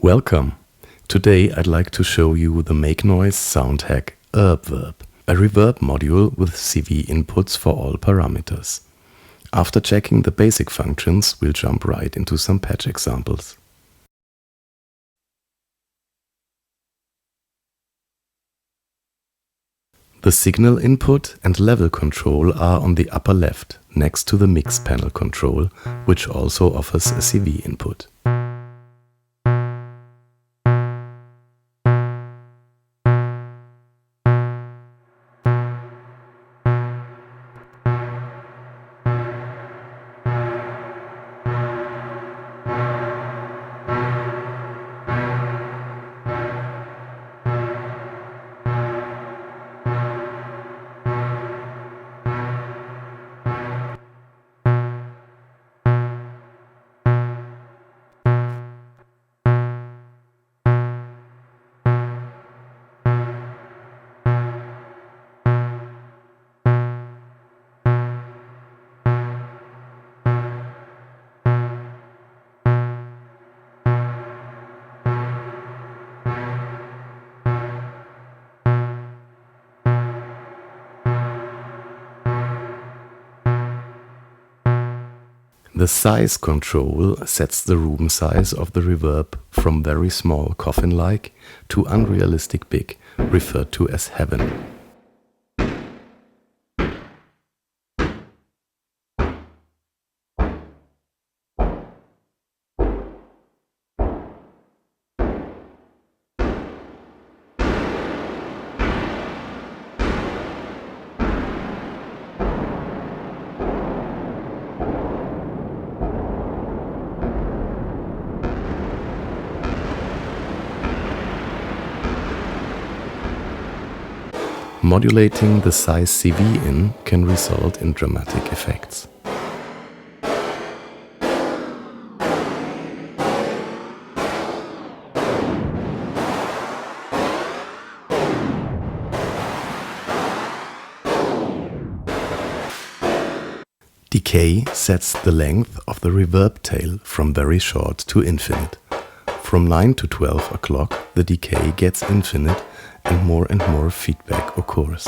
Welcome! Today I'd like to show you the Make Noise Soundhack Erbe-Verb, a reverb module with CV inputs for all parameters. After checking the basic functions, we'll jump right into some patch examples. The signal input and level control are on the upper left, next to the mix panel control, which also offers a CV input. The size control sets the room size of the reverb from very small coffin-like to unrealistic big, referred to as heaven. Modulating the size CV in can result in dramatic effects. Decay sets the length of the reverb tail from very short to infinite. From 9 to 12 o'clock, the decay gets infinite and more feedback occurs.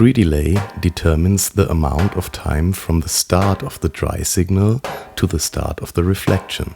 Pre-delay determines the amount of time from the start of the dry signal to the start of the reflection.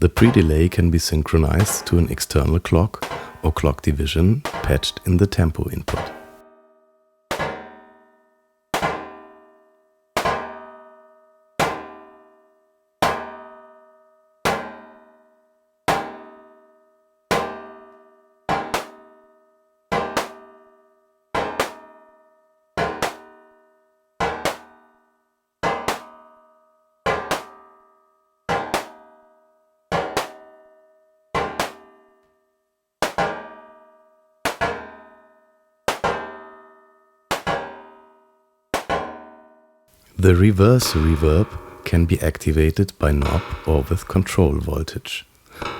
The pre-delay can be synchronized to an external clock or clock division patched in the tempo input. The reverse reverb can be activated by knob or with control voltage.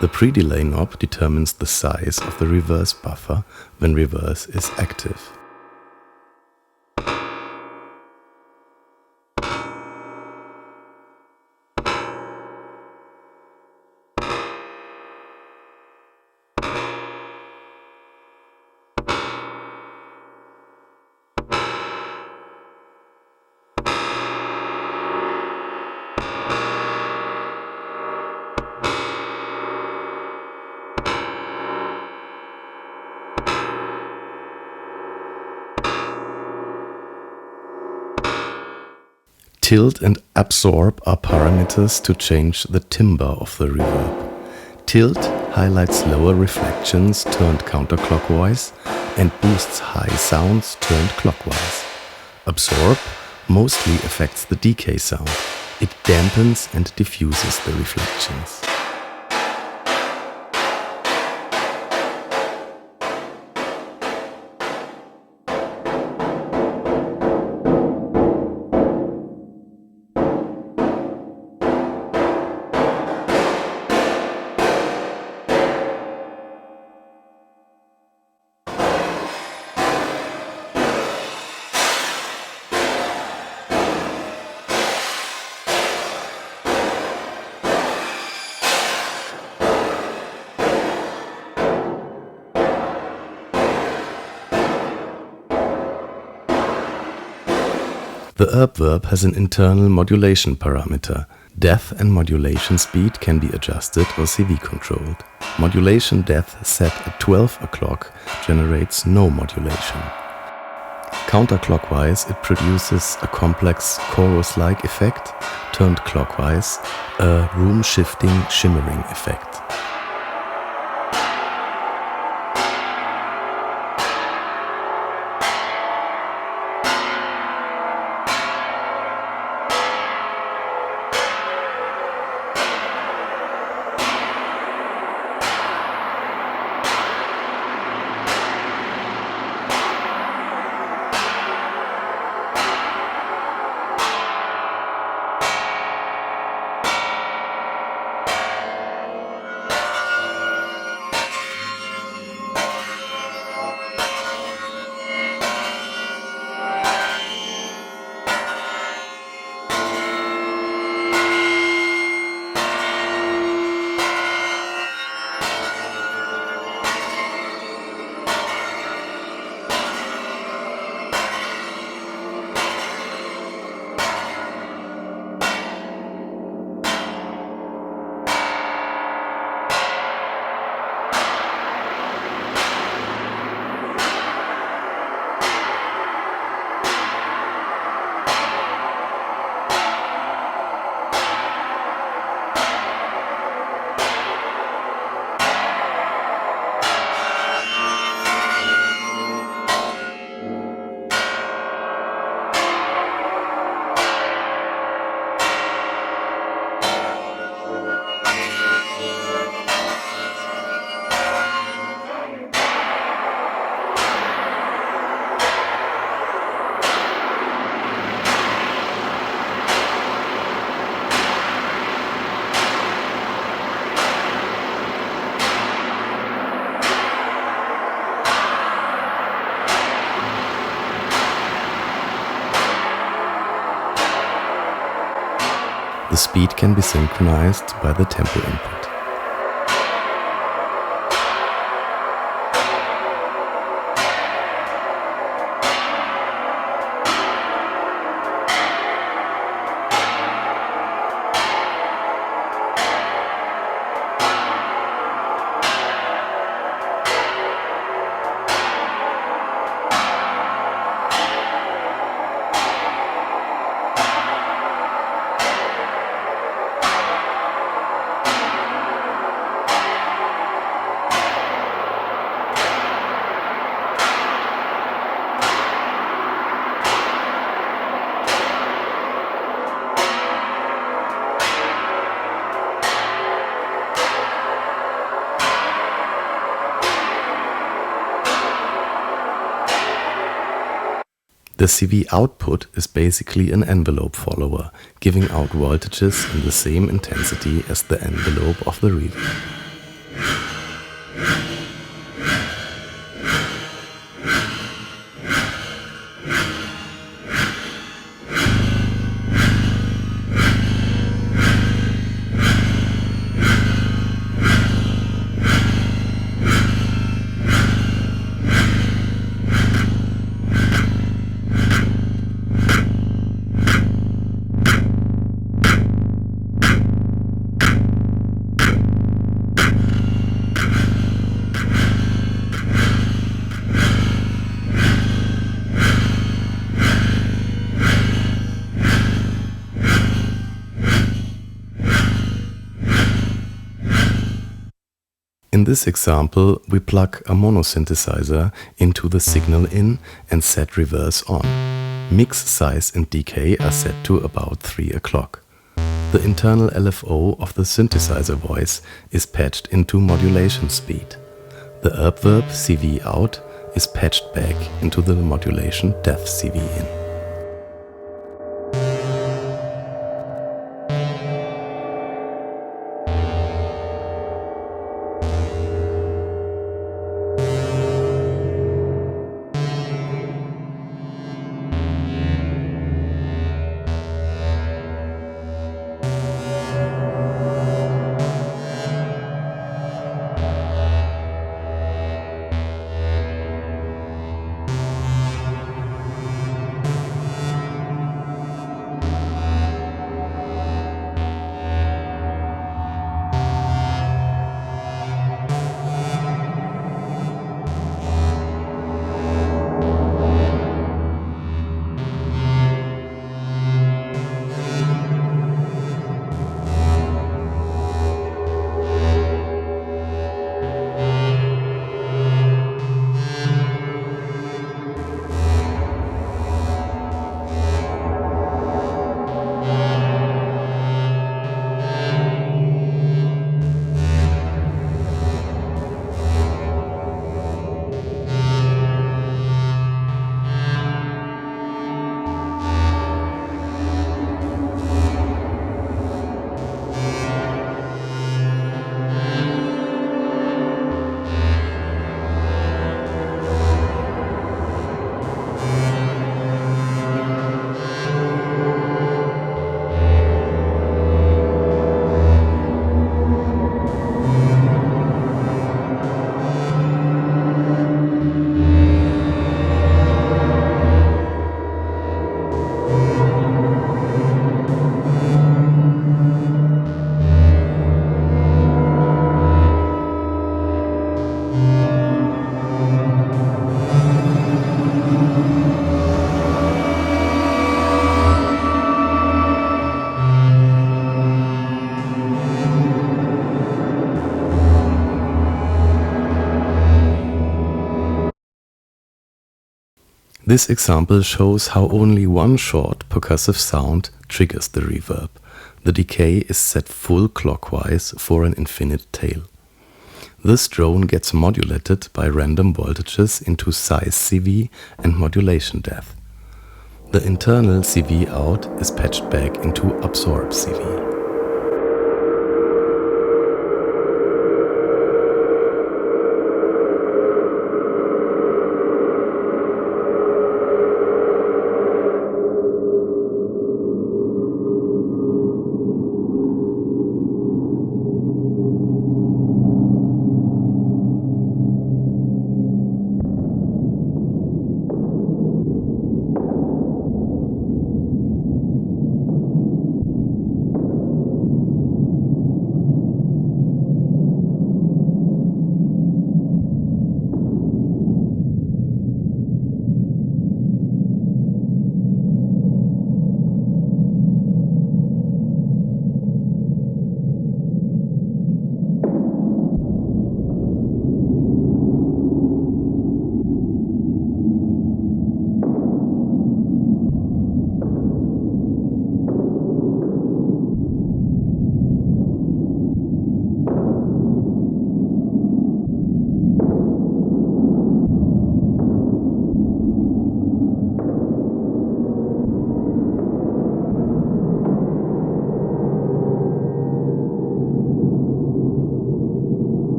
The pre-delay knob determines the size of the reverse buffer when reverse is active. Tilt and absorb are parameters to change the timbre of the reverb. Tilt highlights lower reflections turned counterclockwise and boosts high sounds turned clockwise. Absorb mostly affects the decay sound. It dampens and diffuses the reflections. The Erbe-Verb has an internal modulation parameter. Depth and modulation speed can be adjusted or CV controlled. Modulation depth set at 12 o'clock generates no modulation. Counterclockwise, it produces a complex chorus-like effect. Turned clockwise, a room-shifting shimmering effect. The speed can be synchronized by the tempo input. The CV output is basically an envelope follower, giving out voltages in the same intensity as the envelope of the reader. In this example, we plug a monosynthesizer into the signal in and set reverse on. Mix, size and decay are set to about 3 o'clock. The internal LFO of the synthesizer voice is patched into modulation speed. The Erbe-Verb CV out is patched back into the modulation depth CV in. This example shows how only one short percussive sound triggers the reverb. The decay is set full clockwise for an infinite tail. This drone gets modulated by random voltages into size CV and modulation depth. The internal CV out is patched back into absorb CV.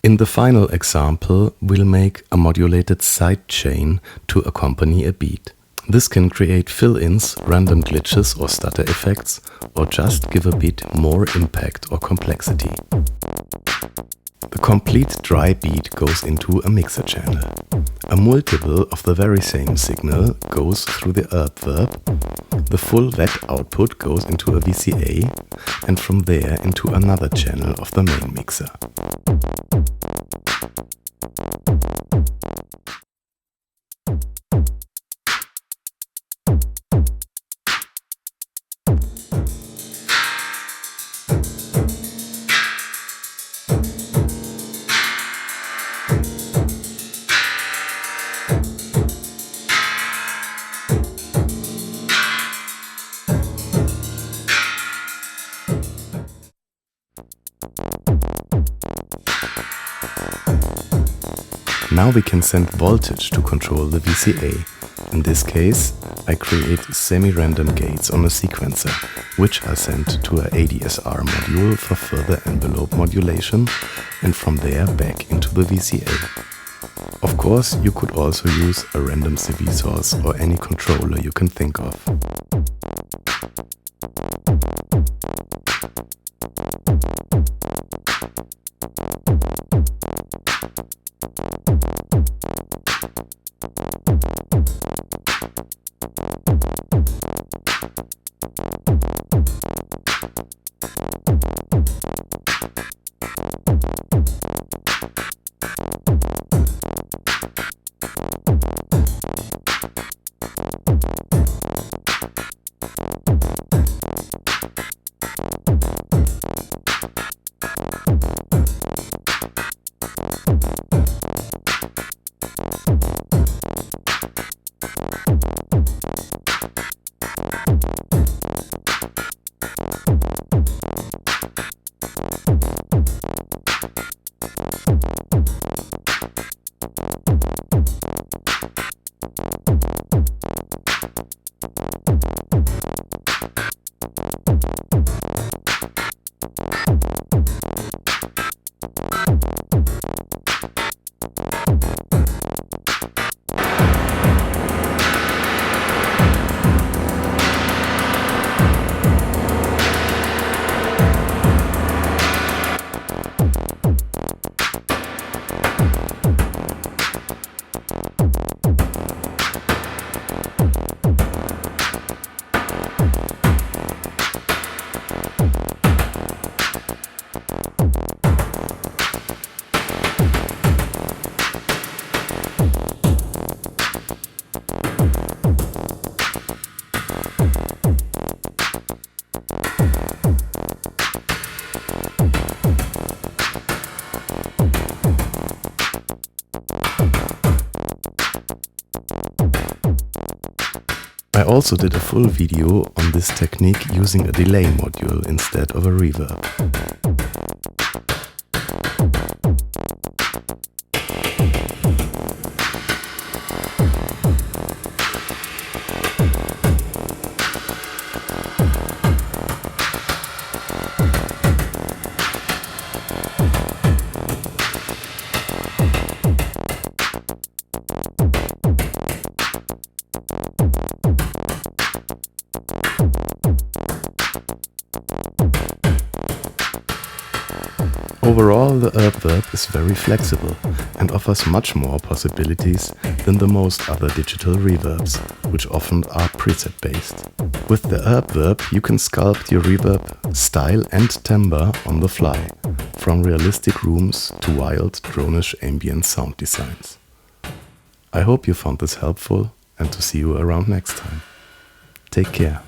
In the final example, we'll make a modulated sidechain to accompany a beat. This can create fill-ins, random glitches or stutter effects, or just give a beat more impact or complexity. The complete dry beat goes into a mixer channel. A multiple of the very same signal goes through the Erbe-Verb. The full wet output goes into a VCA and from there into another channel of the main mixer. Now we can send voltage to control the VCA. In this case, I create semi-random gates on a sequencer, which are sent to a ADSR module for further envelope modulation, and from there back into the VCA. Of course, you could also use a random CV source or any controller you can think of. I also did a full video on this technique using a delay module instead of a reverb. Overall, the Erbe-Verb is very flexible and offers much more possibilities than the most other digital reverbs, which often are preset based. With the Erbe-Verb you can sculpt your reverb style and timbre on the fly, from realistic rooms to wild, dronish ambient sound designs. I hope you found this helpful and to see you around next time. Take care.